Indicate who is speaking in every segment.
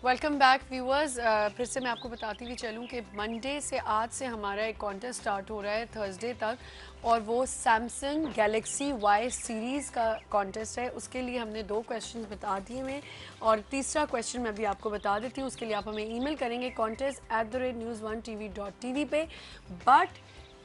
Speaker 1: Welcome back viewers. फिर से मैं आपको बताती हुई चलूँ कि मंडे से आज से हमारा एक कॉन्टेस्ट स्टार्ट हो रहा है थर्सडे तक, और वो सैमसंग गैलेक्सी वाई सीरीज़ का कॉन्टेस्ट है। उसके लिए हमने 2 क्वेश्चन बता दिए हैं और तीसरा क्वेश्चन मैं भी आपको बता देती हूँ। उसके लिए आप हमें ईमेल करेंगे contest@news1tv.tv पे। बट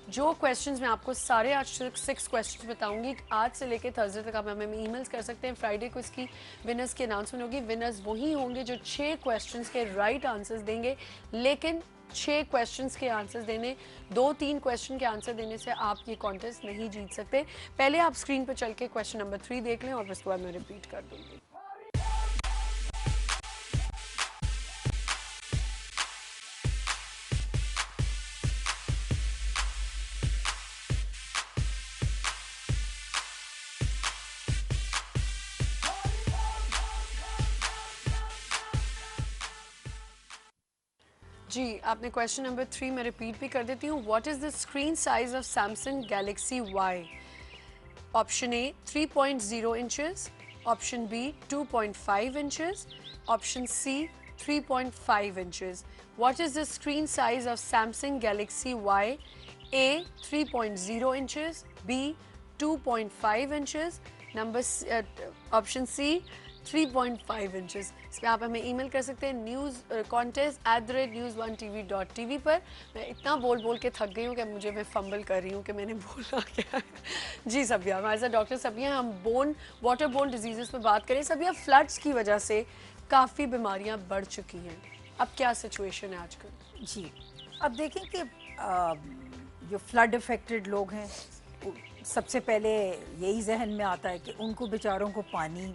Speaker 1: जो क्वेश्चंस मैं आपको सारे आज 6 क्वेश्चंस बताऊंगी, आज से लेके थर्सडे तक आप हमें ईमेल्स कर सकते हैं। फ्राइडे को इसकी विनर्स की अनाउंसमेंट होगी। विनर्स वही होंगे जो 6 क्वेश्चंस के राइट आंसर्स देंगे, लेकिन 6 क्वेश्चंस के आंसर्स देने, 2-3 क्वेश्चन के आंसर देने से आप ये कॉन्टेस्ट नहीं जीत सकते। पहले आप स्क्रीन पर चल के क्वेश्चन नंबर 3 देख लें और उसके बाद मैं रिपीट कर दूंगी। जी, आपने क्वेश्चन नंबर 3 में रिपीट भी कर देती हूँ। What is the screen size of Samsung Galaxy Y? Option A 3.0 inches, option B 2.5 inches, option C 3.5 inches. What is the screen size of Samsung Galaxy Y? A 3.0 inches, B 2.5 inches, number option C 3.5 inches. इस पर आप हमें email कर सकते हैं news@news1tv.tv पर। मैं इतना बोल बोल के थक गई हूँ कि मुझे मैं फंबल कर रही हूँ कि मैंने बोला क्या है। जी सबिया, हमारे साथ डॉक्टर सबिया। हम वाटर बोर्न डिजीज़ पर बात करें। सबिया, फ्लड्स की वजह से काफ़ी बीमारियाँ बढ़ चुकी हैं, अब क्या सिचुएशन है आजकल?
Speaker 2: जी, अब देखें कि जो फ्लड अफेक्टेड लोग हैं, सबसे पहले यही जहन में आता है कि उनको बेचारों को पानी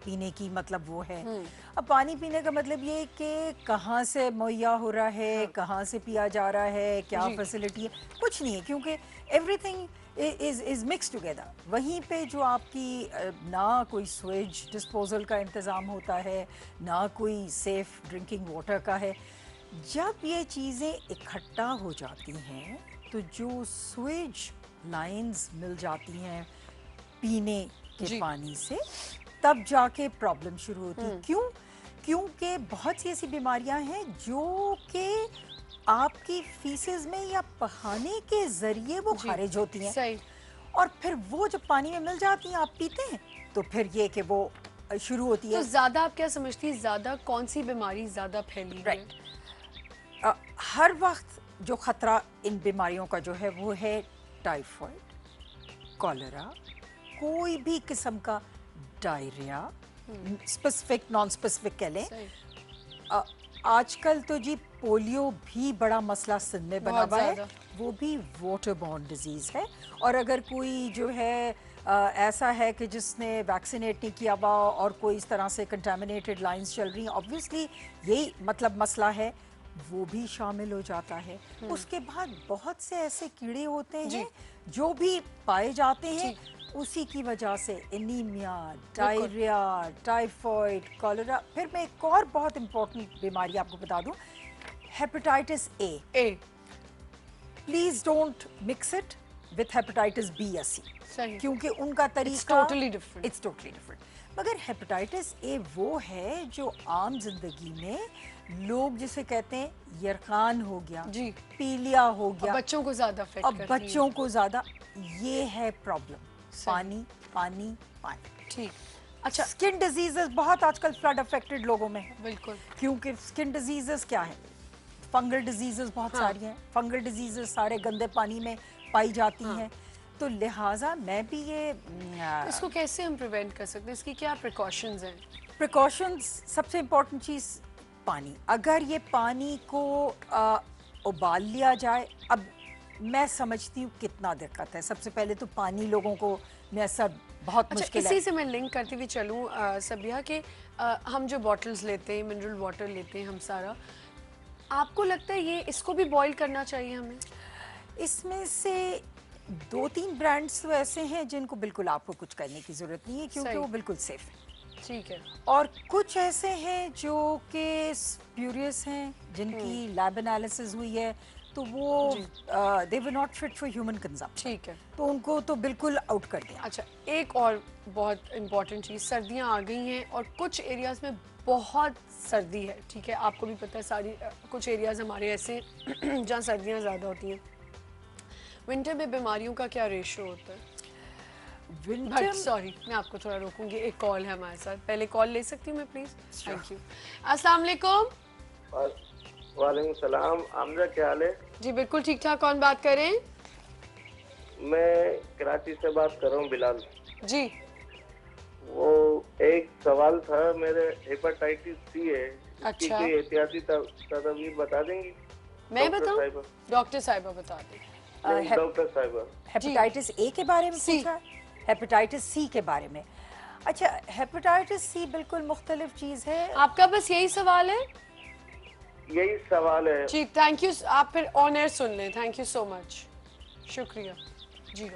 Speaker 2: पीने की मतलब वो है। अब पानी पीने का मतलब ये कि कहाँ से मुहैया हो रहा है,
Speaker 1: हाँ।
Speaker 2: कहाँ से पिया जा रहा है, क्या
Speaker 1: जी।
Speaker 2: फैसिलिटी है, कुछ नहीं है, क्योंकि एवरीथिंग इज मिक्स टुगेदर। वहीं पे जो आपकी ना कोई स्वेज डिस्पोजल का इंतज़ाम होता है, ना कोई सेफ ड्रिंकिंग वाटर का है। जब ये चीज़ें इकट्ठा हो जाती हैं तो जो स्वेज लाइंस मिल जाती हैं पीने के
Speaker 1: जी।
Speaker 2: पानी से, तब जाके प्रॉब्लम शुरू होती है। क्यों? क्योंकि बहुत सी ऐसी बीमारियां हैं जो कि आपकी फीसेस में या पखाने के जरिए वो
Speaker 1: जी
Speaker 2: खारिज होती हैं,
Speaker 1: सही।
Speaker 2: और फिर वो जब पानी में मिल जाती हैं, आप पीते हैं, तो फिर ये कि वो शुरू होती
Speaker 1: तो
Speaker 2: है।
Speaker 1: ज़्यादा आप क्या समझती हैं, ज़्यादा कौन सी बीमारी ज़्यादा फैली हुई है?
Speaker 2: राइट। हर वक्त जो ख़तरा इन बीमारियों का जो है वो है टाइफाइड, कॉलेरा, कोई भी किस्म का डायरिया, स्पेसिफिक नॉन स्पेसिफिक कह लें।
Speaker 1: सही।
Speaker 2: अ, आजकल तो जी पोलियो भी बड़ा मसला सिंध में बना
Speaker 1: बहुत
Speaker 2: हुआ है,
Speaker 1: ज़्यादा।
Speaker 2: वो भी वाटर बॉर्न डिजीज़ है। और अगर कोई जो है ऐसा है कि जिसने वैक्सीनेट नहीं किया हुआ और कोई इस तरह से कंटामिनेटेड लाइंस चल रही हैं, ऑब्वियसली यही मतलब मसला है, वो भी शामिल हो जाता है। उसके बाद बहुत से ऐसे कीड़े होते
Speaker 1: जी।
Speaker 2: हैं जो भी पाए जाते हैं,
Speaker 1: ठीक।
Speaker 2: उसी की वजह से एनीमिया,
Speaker 1: बिल्कुल।
Speaker 2: Diarrhoea, typhoid, cholera. फिर मैं एक और बहुत इंपॉर्टेंट बीमारी आपको बता दूं, hepatitis A.
Speaker 1: A.
Speaker 2: Please don't mix it with hepatitis B या सी,
Speaker 1: सही।
Speaker 2: क्योंकि उनका
Speaker 1: इट्स
Speaker 2: तरीका
Speaker 1: totally different.
Speaker 2: It's totally different. मगर हेपेटाइटिस ए वो है जो आम जिंदगी में लोग जिसे कहते हैं यरकान हो गया,
Speaker 1: जी।
Speaker 2: पीलिया हो
Speaker 1: अब
Speaker 2: गया,
Speaker 1: बच्चों को ज़्यादा अफेक्ट
Speaker 2: अब
Speaker 1: करती है।
Speaker 2: बच्चों को ज्यादा, ये है प्रॉब्लम।
Speaker 1: सही।
Speaker 2: पानी पानी पानी।
Speaker 1: ठीक। अच्छा।
Speaker 2: स्किन डिजीजेस बहुत आजकल फ्लड अफेक्टेड लोगों में है,
Speaker 1: बिल्कुल।
Speaker 2: क्योंकि स्किन डिजीजेस क्या है, फंगल डिजीजेस बहुत
Speaker 1: हाँ।
Speaker 2: सारी हैं। फंगल डिजीजेस सारे गंदे पानी में पाई जाती
Speaker 1: हाँ।
Speaker 2: हैं। तो लिहाजा मैं भी ये
Speaker 1: तो इसको कैसे हम प्रिवेंट कर सकते हैं, इसकी क्या प्रिकॉशंस हैं?
Speaker 2: प्रिकॉशंस, सबसे इम्पोर्टेंट चीज़ पानी। अगर ये पानी को उबाल लिया जाए, अब मैं समझती हूँ कितना दिक्कत है। सबसे पहले तो पानी लोगों को मैसर बहुत
Speaker 1: अच्छा,
Speaker 2: मुश्किल
Speaker 1: इसी
Speaker 2: है।
Speaker 1: से मैं लिंक करती हुई चलूँ सबिया के, हम जो बॉटल्स लेते हैं, मिनरल वाटर लेते हैं हम सारा, आपको लगता है ये इसको भी बॉईल करना चाहिए हमें?
Speaker 2: इसमें से 2-3 ब्रांड्स तो ऐसे हैं जिनको बिल्कुल आपको कुछ करने की ज़रूरत नहीं है, क्योंकि
Speaker 1: सही।
Speaker 2: वो बिल्कुल सेफ है।
Speaker 1: ठीक है।
Speaker 2: और कुछ ऐसे हैं जो कि स्प्यूरियस हैं, जिनकी लैब एनालिसिस हुई है, तो वो they were not fit for human consumption.
Speaker 1: ठीक है।
Speaker 2: तो उनको तो बिल्कुल आउट कर दिया।
Speaker 1: अच्छा, एक और बहुत इम्पॉर्टेंट चीज़, सर्दियाँ आ गई हैं और कुछ एरियाज़ में बहुत सर्दी है, ठीक है, आपको भी पता है, कुछ एरियाज़ हमारे ऐसे जहाँ सर्दियाँ ज़्यादा होती हैं। विंटर में बीमारियों का क्या रेशो होता है?
Speaker 2: विंटर
Speaker 1: सॉरी, मैं आपको थोड़ा रोकूंगी, एक कॉल है हमारे साथ, पहले कॉल ले सकती हूँ मैं प्लीज़? Thank you. अस्सलाम वालेकुम।
Speaker 3: वालेकुम सलाम। आमजा, क्या हाल है?
Speaker 1: जी बिल्कुल ठीक ठाक। कौन बात कर रहे हैं?
Speaker 3: मैं कराची से बात कर रहा हूँ, बिलाल।
Speaker 1: जी।
Speaker 3: वो एक सवाल था मेरे, हेपेटाइटिस सी है। इसकी
Speaker 1: अच्छा।
Speaker 3: कोई एहतियाती तदबीर बता देंगी?
Speaker 1: मैं
Speaker 3: डॉक्टर
Speaker 1: बताऊं?
Speaker 3: साहिबा।
Speaker 1: डॉक्टर साहिबा बता दें।
Speaker 3: नहीं, डॉक्टर साहिबा।
Speaker 2: हेपेटाइटिस ए के बारे में
Speaker 1: सी।
Speaker 2: पूछा, हेपेटाइटिस सी के बारे में। अच्छा, हेपेटाइटिस सी बिल्कुल मुख्तलिफ चीज़ है।
Speaker 1: आपका बस यही सवाल है?
Speaker 3: यही सवाल है।
Speaker 1: जी थैंक यू, आप फिर ऑन एयर सुन लें। थैंक यू सो मच, शुक्रिया जी।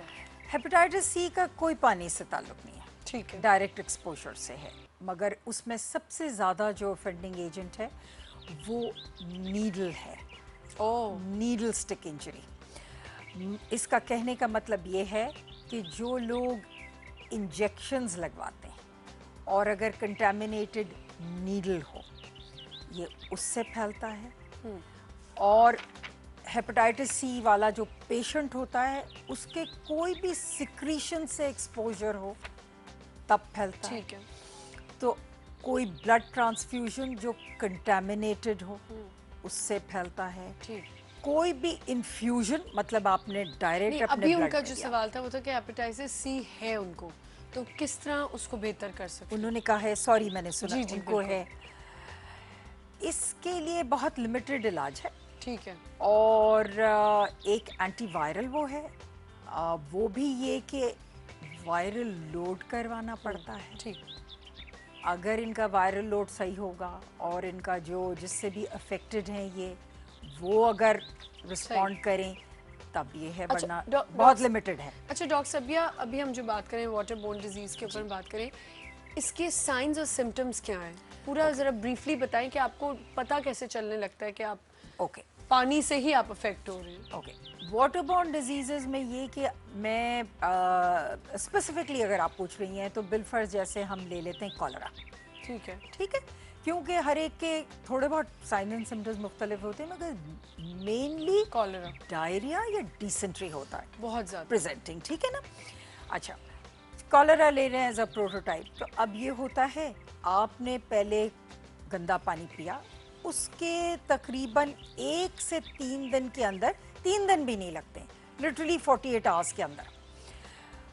Speaker 2: हेपेटाइटिस सी का कोई पानी से ताल्लुक नहीं है,
Speaker 1: ठीक है।
Speaker 2: डायरेक्ट एक्सपोजर से है, मगर उसमें सबसे ज़्यादा जो ऑफेंडिंग एजेंट है वो नीडल है।
Speaker 1: ओह।
Speaker 2: Needle stick injury. इसका कहने का मतलब ये है कि जो लोग इंजेक्शंस लगवाते हैं और अगर कंटामिनेटेड नीडल हो, ये उससे फैलता है। और हेपेटाइटिस सी वाला जो पेशेंट होता है, उसके कोई भी सिक्रीशन से एक्सपोजर हो तब फैलता है।
Speaker 1: ठीक है।
Speaker 2: तो कोई ब्लड ट्रांसफ्यूजन जो कंटामिनेटेड हो उससे फैलता है।
Speaker 1: ठीक।
Speaker 2: कोई भी इन्फ्यूजन, मतलब आपने डायरेक्ट
Speaker 1: नहीं,
Speaker 2: अपने
Speaker 1: अभी
Speaker 2: ब्लड
Speaker 1: उनका
Speaker 2: में
Speaker 1: जो
Speaker 2: दिया।
Speaker 1: सवाल था वो था कि हेपेटाइटिस सी है उनको, तो किस तरह उसको बेहतर कर सकते हैं?
Speaker 2: उन्होंने कहा है, सॉरी मैंने सुना,
Speaker 1: जी, जी,
Speaker 2: उनको
Speaker 1: बिल्कुल।
Speaker 2: है। इसके लिए बहुत लिमिटेड इलाज है
Speaker 1: ठीक है।
Speaker 2: और एक एंटीवायरल वो है, वो भी ये कि वायरल लोड करवाना पड़ता है।
Speaker 1: ठीक।
Speaker 2: अगर इनका वायरल लोड सही होगा और इनका जो जिससे भी अफेक्टेड हैं ये, वो अगर रिस्पॉन्ड करें तब ये है,
Speaker 1: अच्छा,
Speaker 2: वरना बहुत लिमिटेड है।
Speaker 1: अच्छा डॉक्टर सबिया, अभी हम जो बात करें वाटर बोर्न डिजीज के ऊपर बात करें, इसके साइंस और सिम्टम्स क्या हैं? पूरा जरा ब्रीफली बताएं कि आपको पता कैसे चलने लगता है कि आप
Speaker 2: ओके
Speaker 1: पानी से ही आप अफेक्ट हो रहे हैं।
Speaker 2: ओके। वाटरबॉर्न डिजीजेज में ये कि मैं स्पेसिफिकली अगर आप पूछ रही हैं तो बिलफर्ज जैसे हम ले लेते हैं कॉलरा।
Speaker 1: ठीक है।
Speaker 2: ठीक है, क्योंकि हर एक के थोड़े बहुत साइन एंड सिम्टम्स मुख्तलिफ होते हैं, मगर मेनली
Speaker 1: कॉलरा
Speaker 2: डायरिया या डिसेंट्री होता है
Speaker 1: बहुत ज़्यादा
Speaker 2: प्रेजेंटिंग। ठीक है ना। अच्छा, कॉलरा ले रहे हैं एज अ प्रोटोटाइप। तो अब ये होता है, आपने पहले गंदा पानी पिया, उसके तकरीबन 1 से 3 दिन के अंदर, 3 दिन भी नहीं लगते, लिटरली 48 आवर्स के अंदर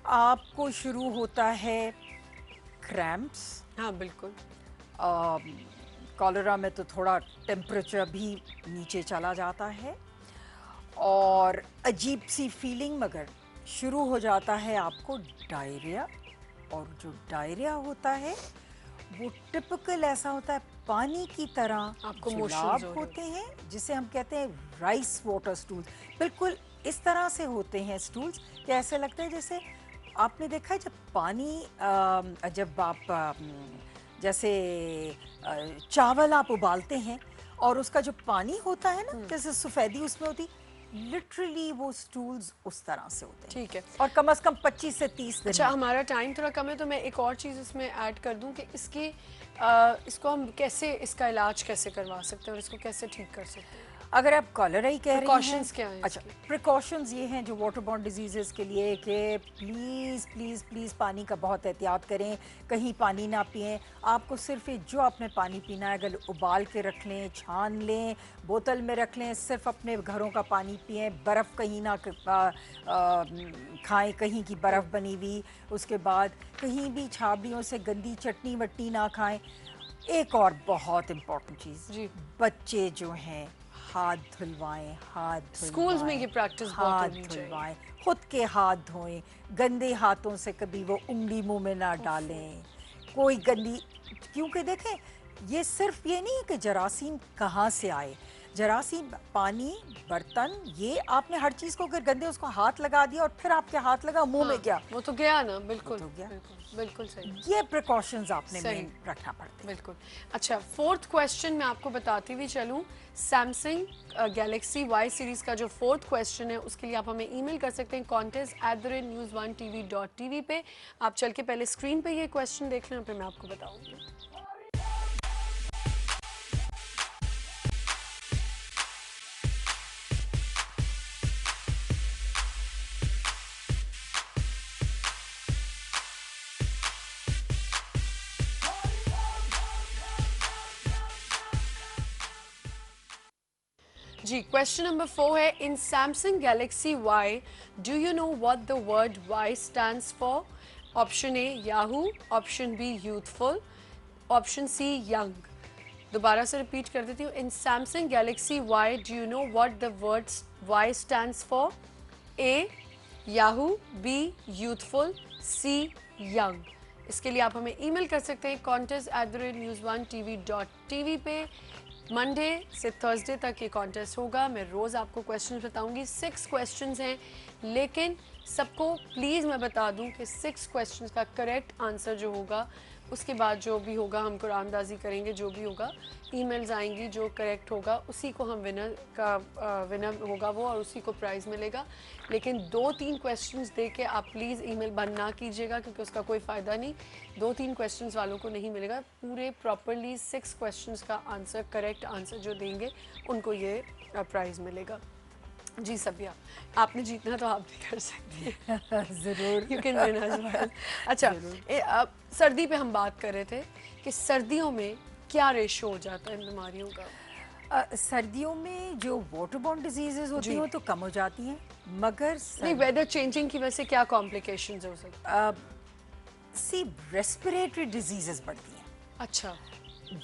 Speaker 2: आपको शुरू होता है क्रैम्प्स।
Speaker 1: हाँ बिल्कुल।
Speaker 2: कॉलरा में तो थोड़ा टेम्परेचर भी नीचे चला जाता है और अजीब सी फीलिंग, मगर शुरू हो जाता है आपको डायरिया। और जो डायरिया होता है वो टिपिकल ऐसा होता है, पानी की तरह
Speaker 1: आपको
Speaker 2: जुलाब
Speaker 1: motions हो रहे
Speaker 2: होते हैं, जिसे हम कहते हैं राइस वाटर स्टूल्स। बिल्कुल इस तरह से होते हैं स्टूल्स कि ऐसे लगता है जैसे आपने देखा है जब पानी जब आप जैसे चावल आप उबालते हैं और उसका जो पानी होता है ना, जैसे सफ़ेदी उसमें होती, लिटरली वो स्टूल्स उस तरह से होते हैं।
Speaker 1: ठीक है।
Speaker 2: और कम से कम 25 से 30 दिन
Speaker 1: अच्छा,
Speaker 2: में।
Speaker 1: हमारा टाइम थोड़ा कम है तो मैं एक और चीज़ इसमें ऐड कर दूं कि इसको हम कैसे, इसका इलाज कैसे करवा सकते हैं और इसको कैसे ठीक कर सकते हैं?
Speaker 2: अगर आप कॉलरा ही कह रही हैं,
Speaker 1: Precautions क्या हैं
Speaker 2: अच्छा,
Speaker 1: इसके?
Speaker 2: प्रिकॉशंस ये हैं जो वाटरबॉर्न डिजीजेस के लिए कि प्लीज़ प्लीज़ प्लीज़ पानी का बहुत एहतियात करें, कहीं पानी ना पिएं। आपको सिर्फ जो आपने पानी पीना है, अगर उबाल के रख लें, छान लें, बोतल में रख लें, सिर्फ अपने घरों का पानी पिएं, बर्फ़ कहीं ना खाएं, कहीं की बर्फ़ बनी हुई। उसके बाद कहीं भी छाबड़ियों से गंदी चटनी वट्टी ना खाएं। एक और बहुत इम्पोर्टेंट चीज़,
Speaker 1: जी।
Speaker 2: बच्चे जो हैं हाथ धुलवाएं, हाथ धुलवाएं,
Speaker 1: स्कूल्स में ये practice बहुत
Speaker 2: हाथ
Speaker 1: होनी चाहिए।
Speaker 2: धुलवाएं, खुद के हाथ धोएं, गंदे हाथों से कभी वो उंगली मुंह में ना डालें, कोई गंदी, क्योंकि देखें ये सिर्फ ये नहीं है कि जरासीम कहाँ से आए, जरासीम, पानी, बर्तन, ये आपने हर चीज को अगर गंदे उसको हाथ लगा दिया और फिर आपके हाथ लगा मुंह में गया,
Speaker 1: वो तो गया ना, बिल्कुल
Speaker 2: तो गया।
Speaker 1: बिल्कुल बिल्कुल सही
Speaker 2: ये प्रिकॉशंस आपने
Speaker 1: सही।
Speaker 2: मेन रखना पड़ते हैं।
Speaker 1: बिल्कुल। अच्छा, फोर्थ क्वेश्चन मैं आपको बताती हुई चलूँ। सैमसंग गैलेक्सी वाई सीरीज का जो फोर्थ क्वेश्चन है उसके लिए आप हमें ईमेल कर सकते हैं contest@news1tv.tv पे। आप चल के पहले स्क्रीन पे ये क्वेश्चन देख लें, फिर मैं आपको बताऊंगी। जी, क्वेश्चन नंबर 4 है, in Samsung Galaxy Y do you know what the word Y stands for? Option A Yahoo, option B youthful, option C young. दोबारा से रिपीट कर देती हूँ। In Samsung Galaxy Y do you know what the word Y stands for? A Yahoo, B youthful, C young. इसके लिए आप हमें email कर सकते हैं contest@news1tv.tv पे। मंडे से थर्सडे तक ये कॉन्टेस्ट होगा। मैं रोज़ आपको क्वेश्चंस बताऊंगी। 6 क्वेश्चंस हैं, लेकिन सबको प्लीज़ मैं बता दूं कि 6 क्वेश्चंस का करेक्ट आंसर जो होगा, उसके बाद जो भी होगा हम कुरानदाजी करेंगे, जो भी होगा ईमेल्स आएंगी, जो करेक्ट होगा उसी को हम विनर होगा वो, और उसी को प्राइज़ मिलेगा। लेकिन 2-3 क्वेश्चंस दे के आप प्लीज़ ईमेल बंद ना कीजिएगा, क्योंकि उसका कोई फ़ायदा नहीं। 2-3 क्वेश्चंस वालों को नहीं मिलेगा। पूरे प्रॉपरली 6 क्वेश्चंस का आंसर, करेक्ट आंसर जो देंगे उनको ये प्राइज़ मिलेगा। जी सबिया, आपने जीतना तो आप भी कर सकती हैं।
Speaker 2: जरूर।
Speaker 1: You can win as well. अच्छा, सर्दी पे हम बात कर रहे थे कि सर्दियों में क्या रेशो हो जाता है इन बीमारियों का?
Speaker 2: सर्दियों में जो वाटरबॉर्न डिजीजेस होती
Speaker 1: जी।
Speaker 2: हैं वो तो कम हो जाती हैं, मगर
Speaker 1: नहीं, वेदर चेंजिंग की वजह से क्या कॉम्प्लिकेशंस हो सकती हैं?
Speaker 2: सी रेस्पिरेटरी डिजीजेस बढ़ती हैं।
Speaker 1: अच्छा,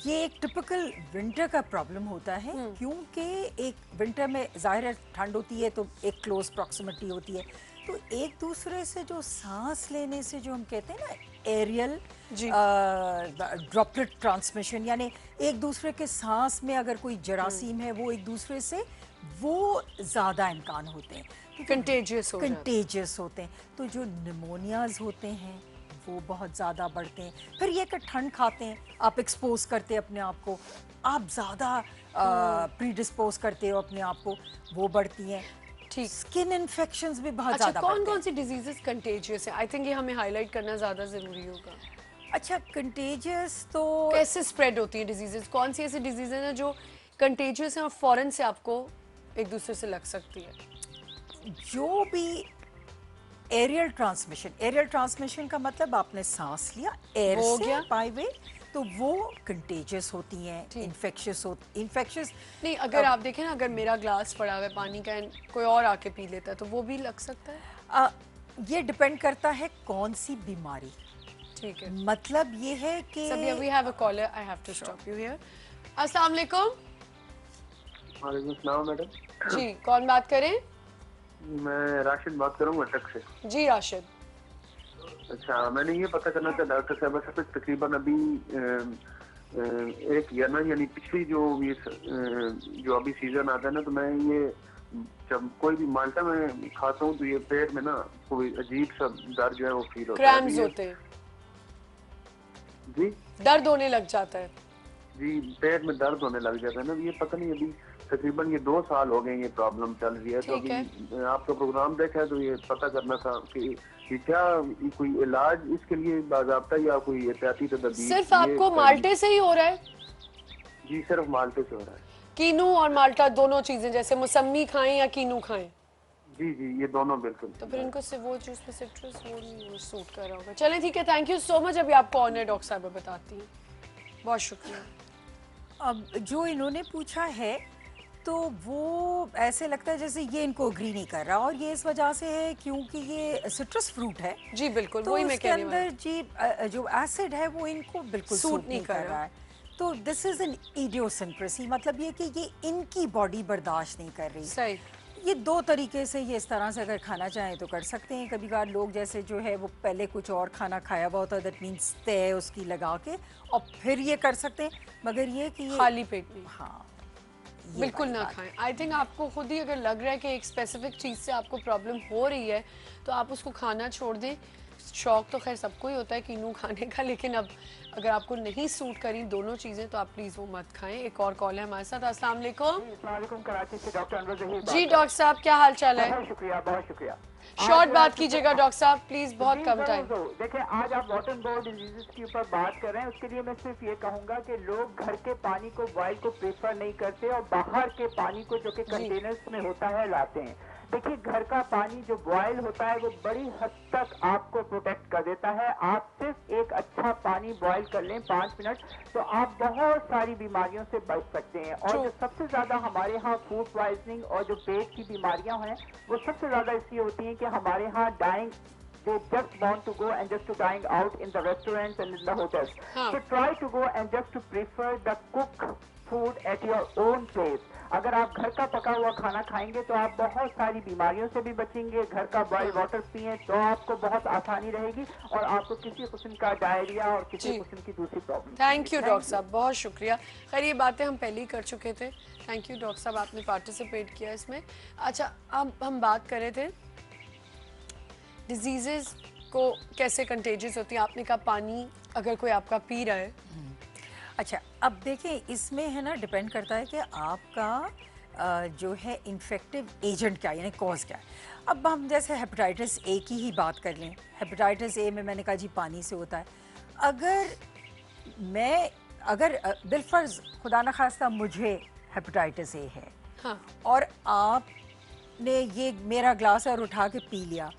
Speaker 2: ये एक टिपिकल विंटर का प्रॉब्लम होता है, क्योंकि एक विंटर में ज़ाहिर है ठंड होती है तो एक क्लोज प्रॉक्सिमिटी होती है, तो एक दूसरे से जो सांस लेने से जो हम कहते हैं ना एरियल
Speaker 1: जी।
Speaker 2: ड्रॉपलेट ट्रांसमिशन, यानी एक दूसरे के सांस में अगर कोई जरासीम है वो एक दूसरे से वो ज़्यादा इम्कान होते हैं, तो
Speaker 1: कंटेजियस हो जाता है।
Speaker 2: कंटेजियस होते हैं। तो जो निमोनियाज होते हैं वो बहुत ज़्यादा बढ़ते हैं। फिर ये कि ठंड खाते हैं, आप एक्सपोज करते हैं अपने आप को, आप ज़्यादा प्रीडिस्पोज करते हो अपने आप को, वो बढ़ती हैं।
Speaker 1: ठीक।
Speaker 2: स्किन इन्फेक्शंस भी बहुत
Speaker 1: अच्छा,
Speaker 2: ज़्यादा
Speaker 1: कौन
Speaker 2: बढ़ते
Speaker 1: कौन
Speaker 2: हैं।
Speaker 1: सी डिजीजेस कंटेजियस है? आई थिंक ये हमें हाईलाइट करना ज़्यादा ज़रूरी होगा।
Speaker 2: अच्छा, कंटेजियस तो
Speaker 1: कैसे स्प्रेड होती है डिजीजेस? कौन सी ऐसी डिजीजेस हैं जो कंटेजियस हैं और फौरन से आपको एक दूसरे से लग सकती है?
Speaker 2: जो भी एरियल ट्रांसमिशन का मतलब आपने सांस लिया एयर
Speaker 1: वो हो
Speaker 2: से
Speaker 1: गया।
Speaker 2: बाय वे, तो वो कंटेजियस होती हैं, इन्फेक्शियस
Speaker 1: नहीं, अगर आप देखें ना, अगर मेरा ग्लास पड़ा हुआ है पानी का and कोई और आके पी लेता है तो वो भी लग सकता है?
Speaker 2: ये डिपेंड करता है कौन सी बीमारी।
Speaker 1: ठीक है।
Speaker 2: मतलब ये है कि
Speaker 1: Sabiya, we have a caller, I have to stop you here. अस्सलाम वालेकुम।
Speaker 3: वालेकुम सलाम मैडम।
Speaker 1: जी, कौन बात करें?
Speaker 3: मैं राशिद बात करूँगा अटक से।
Speaker 1: जी राशिद।
Speaker 3: अच्छा, मैंने ये पता करना था डॉक्टर साहब से, तकरीबन अभी एक या ना, यानी पिछली जो ये जो अभी सीजन आता है ना, तो मैं ये जब कोई भी माल्टा में खाता हूँ तो ये पेट में ना कोई अजीब सा दर्द जो है वो फील होता है।
Speaker 1: क्रैम्स होते हैं,
Speaker 3: जी
Speaker 1: दर्द होने लग जाता है।
Speaker 3: जी, पेट में दर्द होने लग जाता है ना। ये पता नहीं, अभी तकरीबन ये 2 साल हो गए ये प्रॉब्लम चल रही है। तो
Speaker 1: ठीक
Speaker 3: अभी आपका प्रोग्राम देखा है तो ये पता करना था कि ये क्या कोई इलाज इसके लिए बाज़ाब्ता या कोई एहतियाती तदबीर?
Speaker 1: सिर्फ आपको माल्टे से ही हो रहा है?
Speaker 3: जी, सिर्फ माल्टे से हो रहा है।
Speaker 1: कीनू और माल्टा दोनों चीजें, जैसे मौसमी खाएं या कीनू खाएं?
Speaker 3: जी जी, ये दोनों बिल्कुल।
Speaker 1: तो फिर इनको से वो जूस में सिट्रस वो नहीं सूट कर रहा होगा। चलें ठीक है, थैंक यू सो मच। अभी आपको ऑनर डॉक्टर साहब बताती हैं। बहुत शुक्रिया।
Speaker 2: अब जो इन्होंने पूछा है तो वो ऐसे लगता है जैसे ये इनको अग्री नहीं कर रहा, और ये इस वजह से है क्योंकि ये सिट्रस फ्रूट है।
Speaker 1: जी बिल्कुल,
Speaker 2: तो
Speaker 1: वही मैं
Speaker 2: उसके
Speaker 1: कहने वाली
Speaker 2: अंदर जी जो एसिड है वो इनको बिल्कुल
Speaker 1: सूट
Speaker 2: सूट नहीं कर रहा है। तो दिस इज एन इडियोसिंक्रेसी, मतलब ये कि ये इनकी बॉडी बर्दाश्त नहीं कर रही।
Speaker 1: सही।
Speaker 2: ये 2 तरीके से ये इस तरह से अगर खाना चाहें तो कर सकते हैं। कभी कभार लोग जैसे जो है वो पहले कुछ और खाना खाया हुआ होता है, दैट मीन्स तय उसकी लगा के, और फिर ये कर सकते हैं, मगर ये कि ये
Speaker 1: खाली पेट नहीं।
Speaker 2: हाँ,
Speaker 1: बिल्कुल
Speaker 2: वाली
Speaker 1: ना
Speaker 2: बात।
Speaker 1: खाएं। आई थिंक आपको खुद ही अगर लग रहा है कि एक स्पेसिफिक चीज़ से आपको प्रॉब्लम हो रही है तो आप उसको खाना छोड़ दें। शौक तो खैर सबको ही होता है कीनू खाने का, लेकिन अब अगर आपको नहीं सूट करी दोनों चीज़ें तो आप प्लीज़ वो मत खाएं। एक और कॉल है हमारे साथ। अस्सलाम वालेकुम।
Speaker 4: अस्सलाम वालेकुम, कराची से डॉक्टर अनवर जहीर बात
Speaker 1: जी
Speaker 4: कर
Speaker 1: डॉक्टर साहब, क्या हाल चाल
Speaker 4: रहे हैं।
Speaker 1: है?
Speaker 4: बहुत शुक्रिया, बहुत शुक्रिया।
Speaker 1: शॉर्ट
Speaker 4: आज
Speaker 1: बात
Speaker 4: चूंकि-
Speaker 1: कीजिएगा डॉक्टर साहब प्लीज़, बहुत
Speaker 4: जी,
Speaker 1: कम
Speaker 4: जरूर,
Speaker 1: टाइम।
Speaker 4: जरूर। देखिए, आज आप वाटर बोर्ड डिजीजेस के ऊपर बात कर रहे हैं। उसके लिए मैं सिर्फ ये कहूंगा कि लोग घर के पानी को बॉयल को प्रेफर नहीं करते और बाहर के पानी को जो कि
Speaker 1: जी।
Speaker 4: कंटेनर्स में होता है लाते हैं। देखिए, घर का पानी जो बॉयल होता है वो बड़ी हद तक आपको प्रोटेक्ट कर देता है। आप सिर्फ एक अच्छा पानी बॉयल कर लें 5 मिनट, तो आप बहुत सारी बीमारियों से बच सकते हैं। और
Speaker 1: True.
Speaker 4: जो सबसे ज्यादा हमारे यहाँ फूड पॉइजनिंग और जो पेट की बीमारियां हैं वो सबसे ज्यादा इसलिए होती हैं कि हमारे यहाँ dying they just want to go and just to dine out in the restaurants and in the hotels.
Speaker 1: हाँ.
Speaker 4: So try to go and just to prefer the cooked food at your own place. अगर आप घर का पका हुआ खाना खाएंगे तो आप बहुत सारी बीमारियों से भी बचेंगे। घर का बॉइल्ड वाटर पिए तो आपको बहुत आसानी रहेगी और आपको किसी किस्म का डायरिया और किसी
Speaker 1: जी।
Speaker 4: किस्म की दूसरी प्रॉब्लम।
Speaker 1: थैंक यू डॉक्टर साहब, बहुत शुक्रिया। खैर ये बातें हम पहले ही कर चुके थे। थैंक यू डॉक्टर साहब, आपने पार्टिसिपेट किया इसमें। अच्छा, अब हम बात कर रहे थे डिजीजेस को कैसे कंटेजियस होती है। आपने कहा पानी अगर कोई आपका पी रहा है।
Speaker 2: अच्छा, अब देखिए इसमें है ना, डिपेंड करता है कि आपका जो है इन्फेक्टिव एजेंट क्या है, यानी कॉज क्या है। अब हम जैसे हेपेटाइटिस ए की ही बात कर लें। हेपेटाइटिस ए में मैंने कहा जी पानी से होता है। अगर बिलफर्ज खुदा न खास्ता मुझे हेपेटाइटिस ए है,
Speaker 1: हाँ,
Speaker 2: और आपने ये मेरा ग्लास और उठा के पी लिया,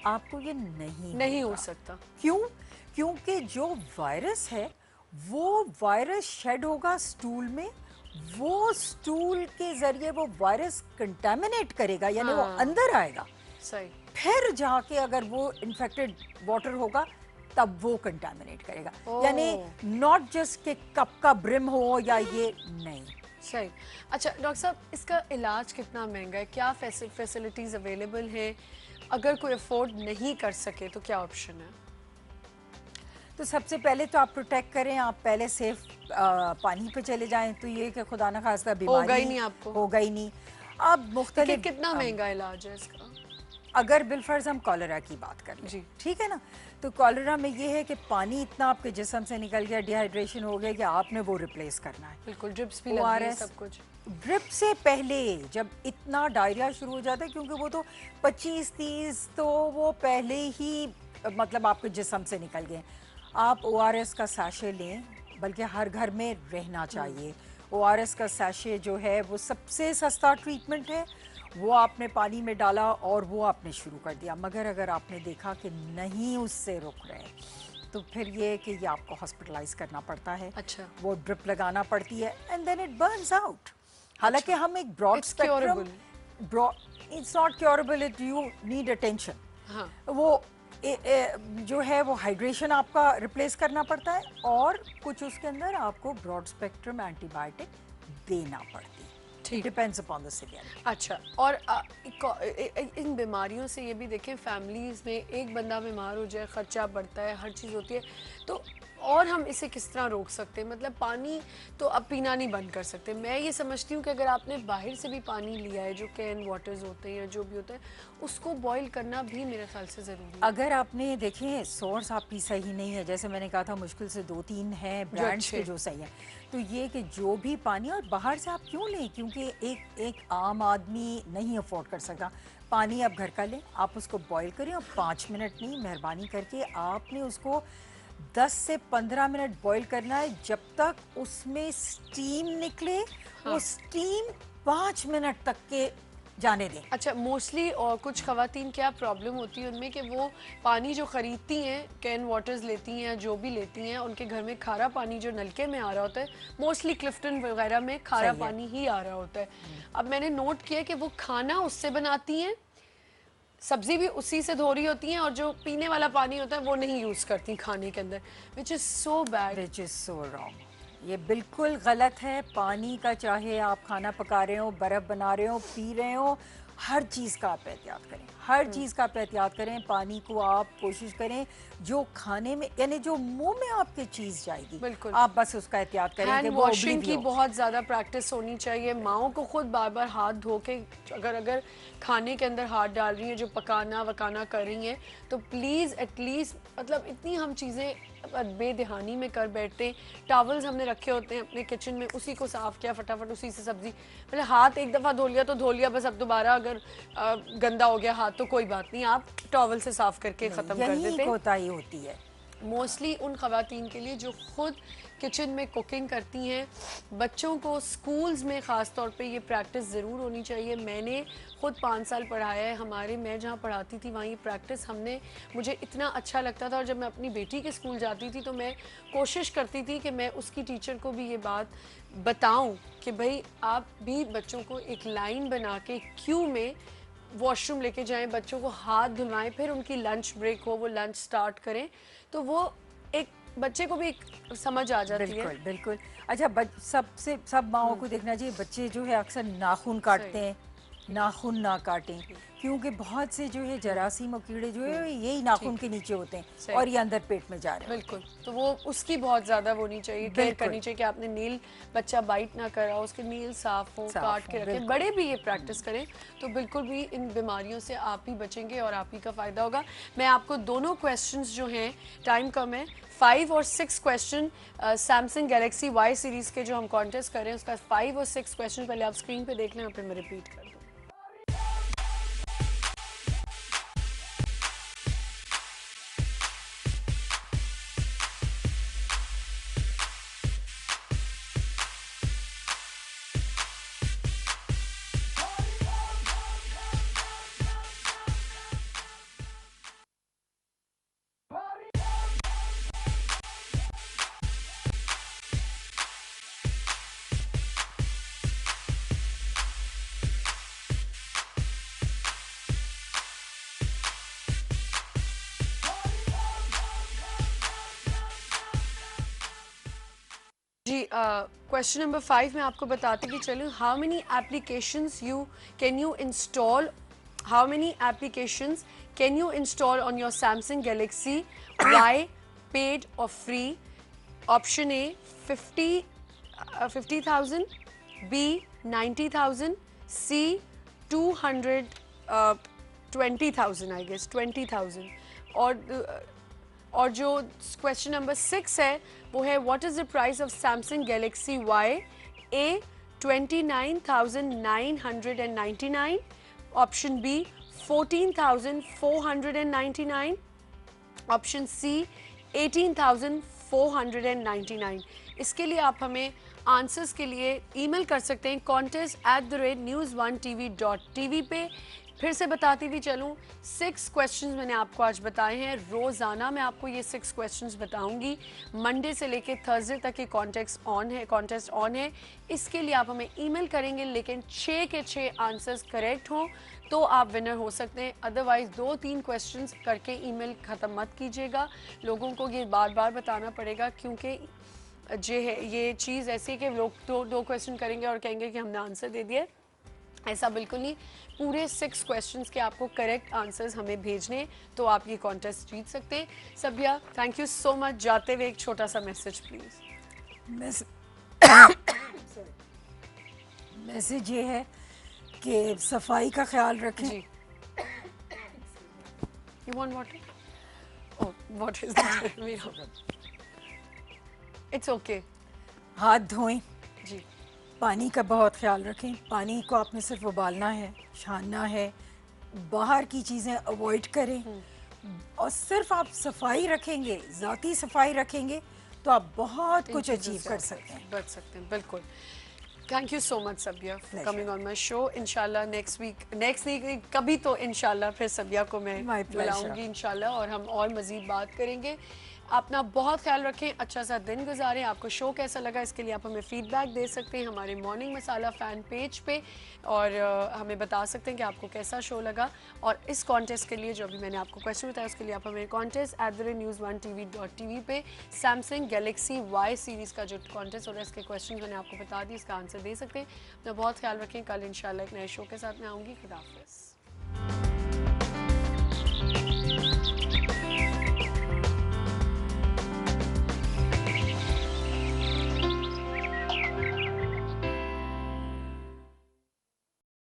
Speaker 2: आपको ये नहीं
Speaker 1: हो
Speaker 2: होगा।
Speaker 1: सकता।
Speaker 2: क्यों? क्योंकि जो वायरस है वो वायरस शेड होगा स्टूल में, वो स्टूल के जरिए वो वायरस कंटामिनेट करेगा, यानी वो
Speaker 1: हाँ।
Speaker 2: अंदर आएगा।
Speaker 1: सही।
Speaker 2: फिर जाके अगर वो इन्फेक्टेड वाटर होगा तब वो कंटामिनेट करेगा।
Speaker 1: ओह।
Speaker 2: यानी नॉट जस्ट कि कप का ब्रिम हो या ये नहीं।
Speaker 1: सही। अच्छा डॉक्टर साहब, इसका इलाज कितना महंगा है? क्या फैसिलिटीज़ अवेलेबल हैं? अगर कोई अफोर्ड नहीं कर सके तो क्या ऑप्शन है?
Speaker 2: तो सबसे पहले तो आप प्रोटेक्ट करें, आप पहले सेफ पानी पे चले जाएं, तो ये कि खुदा न खास्ता बीमारी
Speaker 1: होगा ही नहीं आपको।
Speaker 2: होगा ही नहीं। अब मुख्तलिफ
Speaker 1: कितना महंगा इलाज है इसका?
Speaker 2: अगर बिलफर्ज हम कॉलरा की बात कर लें,
Speaker 1: जी।
Speaker 2: ठीक है ना, तो कॉलरा में ये है कि पानी इतना आपके जिस्म से निकल गया, डिहाइड्रेशन हो गया, कि आपने वो रिप्लेस करना है।
Speaker 1: बिल्कुल, ड्रिप्स भी लग रही है,
Speaker 2: ORS
Speaker 1: सब कुछ।
Speaker 2: ड्रिप से पहले जब इतना डायरिया शुरू हो जाता है, क्योंकि वो तो 25-30 तो वो पहले ही मतलब आपके जिस्म से निकल गए। आप ORS का सैशे लें, बल्कि हर घर में रहना चाहिए। ORS का सैशे जो है वो सबसे सस्ता ट्रीटमेंट है। वो आपने पानी में डाला और वो आपने शुरू कर दिया, मगर अगर आपने देखा कि नहीं उससे रुक रहे तो फिर ये कि ये आपको हॉस्पिटलाइज करना पड़ता है।
Speaker 1: अच्छा।
Speaker 2: वो ड्रिप लगाना पड़ती है and then it burns out. हालांकि हम एक broad
Speaker 1: It's
Speaker 2: spectrum, it's not curable, it you need attention.
Speaker 1: हाँ।
Speaker 2: वो जो है वो हाइड्रेशन आपका रिप्लेस करना पड़ता है, और कुछ उसके अंदर आपको ब्रॉड स्पेक्ट्रम एंटीबायोटिक देना पड़ती है।
Speaker 1: ठीक।
Speaker 2: Depends upon the severity.
Speaker 1: अच्छा, और इन बीमारियों से ये भी देखें, फैमिलीज़ में एक बंदा बीमार हो जाए, खर्चा बढ़ता है, हर चीज़ होती है, तो और हम इसे किस तरह रोक सकते हैं? मतलब पानी तो अब पीना नहीं बंद कर सकते। मैं ये समझती हूँ कि अगर आपने बाहर से भी पानी लिया है, जो कैन वाटर्स होते हैं या जो भी होता है, उसको बॉईल करना भी मेरे ख्याल से ज़रूरी है।
Speaker 2: अगर आपने देखें सोर्स आपकी सही नहीं है, जैसे मैंने कहा था मुश्किल से 2-3 हैं ब्रांड्स के जो सही हैं, तो ये कि जो भी पानी, और बाहर से आप क्यों लें, क्योंकि एक आम आदमी नहीं अफोर्ड कर सकता। पानी आप घर का लें, आप उसको बॉईल करें, और 5 मिनट नहीं, मेहरबानी करके आपने उसको 10 से 15 मिनट बॉईल करना है, जब तक उसमें स्टीम निकले। वो स्टीम 5 मिनट तक के जाने दें।
Speaker 1: अच्छा, मोस्टली और कुछ खवातीन क्या प्रॉब्लम होती है उनमें कि वो पानी जो ख़रीदती हैं, कैन वाटर्स लेती हैं, जो भी लेती हैं, उनके घर में खारा पानी जो नलके में आ रहा होता है, मोस्टली क्लिफ्टन वगैरह में खारा पानी ही आ रहा होता है। अब मैंने नोट किया कि वो खाना उससे बनाती हैं, सब्जी भी उसी से धो रही होती हैं, और जो पीने वाला पानी होता है वो नहीं यूज़ करती खाने के अंदर, which is so bad.
Speaker 2: Which is so wrong. ये बिल्कुल गलत है। पानी का, चाहे आप खाना पका रहे हो, बर्फ़ बना रहे हो, पी रहे हो, हर चीज़ का आप एहतियात करें, हर चीज़ का आप एहतियात करें। पानी को आप कोशिश करें जो खाने में यानी जो मुंह में आपके चीज़ जाएगी,
Speaker 1: बिल्कुल।
Speaker 2: आप बस उसका एहतियात करें कि
Speaker 1: हैंड
Speaker 2: वो
Speaker 1: वॉशिंग की
Speaker 2: oblivious हो।
Speaker 1: बहुत ज़्यादा प्रैक्टिस होनी चाहिए। माओ को खुद बार बार हाथ धो के अगर खाने के अंदर हाथ डाल रही हैं, जो पकाना वकाना कर रही हैं, तो प्लीज़ एटलीस्ट मतलब इतनी हम चीज़ें बेदहानी में कर बैठते हैं। टॉवल्स हमने रखे होते हैं अपने किचन में, उसी को साफ़ किया फटाफट, उसी से सब्ज़ी मतलब हाथ एक दफ़ा धो लिया तो धो लिया बस। अब दोबारा अगर गंदा हो गया हाथ तो कोई बात नहीं, आप टॉवल से साफ़ करके ख़त्म कर
Speaker 2: यही
Speaker 1: देते हैं।
Speaker 2: कोताही होती है।
Speaker 1: मोस्टली उन ख़वातीन के लिए जो खुद किचन में कुकिंग करती हैं, बच्चों को स्कूल्स में ख़ास तौर पे ये प्रैक्टिस ज़रूर होनी चाहिए। मैंने खुद 5 साल पढ़ाया है, मैं जहाँ पढ़ाती थी वहाँ ये प्रैक्टिस मुझे इतना अच्छा लगता था। और जब मैं अपनी बेटी के स्कूल जाती थी तो मैं कोशिश करती थी कि मैं उसकी टीचर को भी ये बात बताऊँ कि भाई आप भी बच्चों को एक लाइन बना के क्यू में वॉशरूम लेके जाएं, बच्चों को हाथ धुलवाएं, फिर उनकी लंच ब्रेक हो वो लंच स्टार्ट करें, तो वो एक बच्चे को भी एक समझ आ जाती है।
Speaker 2: बिल्कुल बिल्कुल। अच्छा, सब माओं को देखना चाहिए, बच्चे जो है अक्सर नाखून काटते हैं। नाखून ना काटें, क्योंकि बहुत से जो है जरासीम और कीड़े जो है यही नाखून के नीचे होते हैं और ये अंदर पेट में जा रहे हैं।
Speaker 1: बिल्कुल, तो वो उसकी बहुत ज़्यादा वो होनी चाहिए, केयर करनी चाहिए कि आपने नील बच्चा बाइट ना करा, उसके नील साफ हो, काट के रखें। बड़े भी ये प्रैक्टिस करें तो बिल्कुल भी इन बीमारियों से आप ही बचेंगे और आप ही का फ़ायदा होगा। मैं आपको दोनों क्वेश्चंस जो हैं, टाइम कम है, 5 और 6 question Samsung Galaxy Y series के जो हम कॉन्टेस्ट कर रहे हैं उसका 5 और 6 क्वेश्चन पहले आप स्क्रीन पे देख लें और फिर मैं रिपीट कर दूँ। जी, क्वेश्चन नंबर 5 में आपको बताते कि चलूँ, how many applications can you install on your Samsung Galaxy Y, paid और free? Option A 50,000, B 90,000, C 220,000 I guess 20,000, और जो क्वेश्चन नंबर 6 है वो है what is the price of Samsung Galaxy Y? A 29,999, option B 14,499, option C 18,499। इसके लिए आप हमें आंसर्स के लिए ईमेल कर सकते हैं contest@news1tv.tv पे। फिर से बताती हुई चलूँ, 6 क्वेश्चंस मैंने आपको आज बताए हैं। रोज़ाना मैं आपको ये 6 क्वेश्चंस बताऊंगी। मंडे से लेके थर्सडे तक ये कॉन्टेस्ट ऑन है। इसके लिए आप हमें ईमेल करेंगे, लेकिन 6 के 6 आंसर्स करेक्ट हों तो आप विनर हो सकते हैं। अदरवाइज 2-3 क्वेश्चंस करके ईमेल ख़त्म मत कीजिएगा। लोगों को ये बार बार बताना पड़ेगा, क्योंकि ये चीज़ ऐसी है कि लोग दो क्वेश्चन करेंगे और कहेंगे कि हमने आंसर दे दिया। ऐसा बिल्कुल नहीं, पूरे 6 क्वेश्चंस के आपको करेक्ट आंसर्स हमें भेजने, तो आप ये कॉन्टेस्ट जीत सकते हैं। सबिया, थैंक यू सो मच। जाते हुए एक छोटा सा मैसेज प्लीज।
Speaker 2: मैसेज ये है कि सफाई का ख्याल रखें।
Speaker 1: जी, you want water? Oh, what is that? It's okay.
Speaker 2: हाथ धोएं,
Speaker 1: जी,
Speaker 2: पानी का बहुत ख्याल रखें। पानी को आपने सिर्फ उबालना है, छानना है, बाहर की चीज़ें अवॉइड करें। और सिर्फ आप सफाई रखेंगे, ज़ाती सफाई रखेंगे, तो आप बहुत कुछ अचीव कर सकते हैं,
Speaker 1: बच सकते हैं। बिल्कुल। Thank you so much Sabiya for coming on my show. इंशाल्लाह नेक्स्ट वीक कभी तो इंशाल्लाह फिर सबिया को मैं
Speaker 2: My pleasure.
Speaker 1: बुलाऊंगी इंशाल्लाह, और हम और मज़ीद बात करेंगे। अपना बहुत ख्याल रखें, अच्छा सा दिन गुजारें। आपको शो कैसा लगा इसके लिए आप हमें फीडबैक दे सकते हैं हमारे मॉर्निंग मसाला फ़ैन पेज पे, और हमें बता सकते हैं कि आपको कैसा शो लगा। और इस कॉन्टेस्ट के लिए जो अभी मैंने आपको क्वेश्चन बताया, उसके लिए आप हमें contest@news1tv.tv पे सैमसंग गैलेक्सी वाई सीरीज़ का जो कॉन्टेस्ट हो रहा है, इसके क्वेश्चन मैंने आपको बता दिए, इसका आंसर दे सकते हैं। अपना बहुत ख्याल रखें। कल इंशाल्लाह एक नए शो के साथ मैं आऊँगी। खुदा हाफ़िज़। हैं।